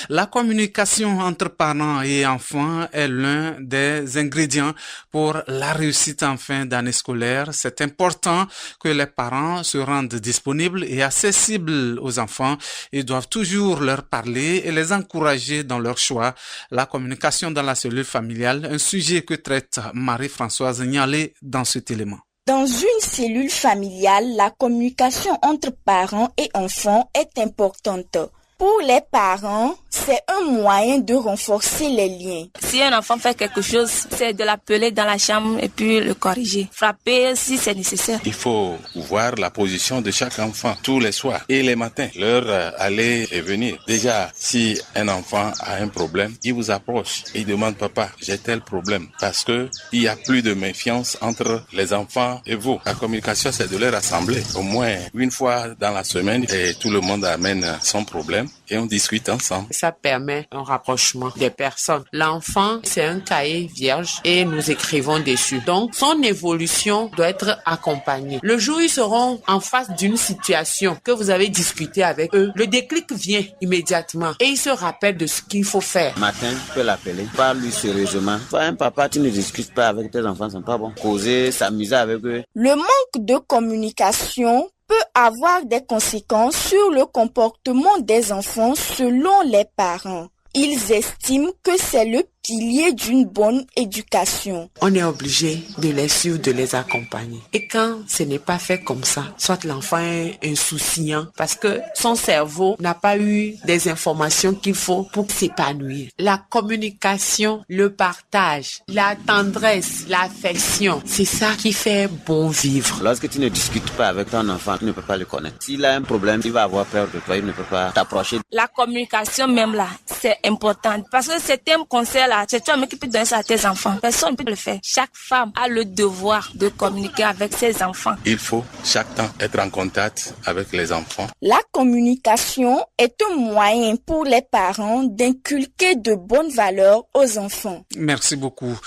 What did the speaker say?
La communication entre parents et enfants est l'un des ingrédients pour la réussite en fin d'année scolaire. C'est important que les parents se rendent disponibles et accessibles aux enfants. Ils doivent toujours leur parler et les encourager dans leur choix. La communication dans la cellule familiale, un sujet que traite Marie-Françoise Nialé dans cet élément. Dans une cellule familiale, la communication entre parents et enfants est importante. Pour les parents, c'est un moyen de renforcer les liens. Si un enfant fait quelque chose, c'est de l'appeler dans la chambre et puis le corriger. Frapper si c'est nécessaire. Il faut voir la position de chaque enfant tous les soirs et les matins, leur aller et venir. Déjà, si un enfant a un problème, il vous approche et il demande papa, j'ai tel problème. Parce que il y a plus de méfiance entre les enfants et vous. La communication, c'est de les rassembler au moins une fois dans la semaine et tout le monde amène son problème et on discute ensemble. Ça permet un rapprochement des personnes. L'enfant, c'est un cahier vierge et nous écrivons dessus. Donc, son évolution doit être accompagnée. Le jour où ils seront en face d'une situation que vous avez discuté avec eux, le déclic vient immédiatement et ils se rappellent de ce qu'il faut faire. Matin, tu peux l'appeler, parle-lui sérieusement. Toi, un papa, tu ne discutes pas avec tes enfants, c'est pas bon. Causer, s'amuser avec eux. Le manque de communication peut avoir des conséquences sur le comportement des enfants selon les parents. Ils estiment que c'est le pilier d'une bonne éducation. On est obligé de les suivre, de les accompagner. Et quand ce n'est pas fait comme ça, soit l'enfant est insouciant parce que son cerveau n'a pas eu des informations qu'il faut pour s'épanouir. La communication, le partage, la tendresse, l'affection, c'est ça qui fait bon vivre. Lorsque tu ne discutes pas avec ton enfant, tu ne peux pas le connaître. S'il a un problème, il va avoir peur de toi, il ne peut pas t'approcher. La communication même là, c'est important parce que certains conseils là, c'est toi qui peux donner ça à tes enfants. Personne ne peut le faire. Chaque femme a le devoir de communiquer avec ses enfants. Il faut chaque temps être en contact avec les enfants. La communication est un moyen pour les parents d'inculquer de bonnes valeurs aux enfants. Merci beaucoup.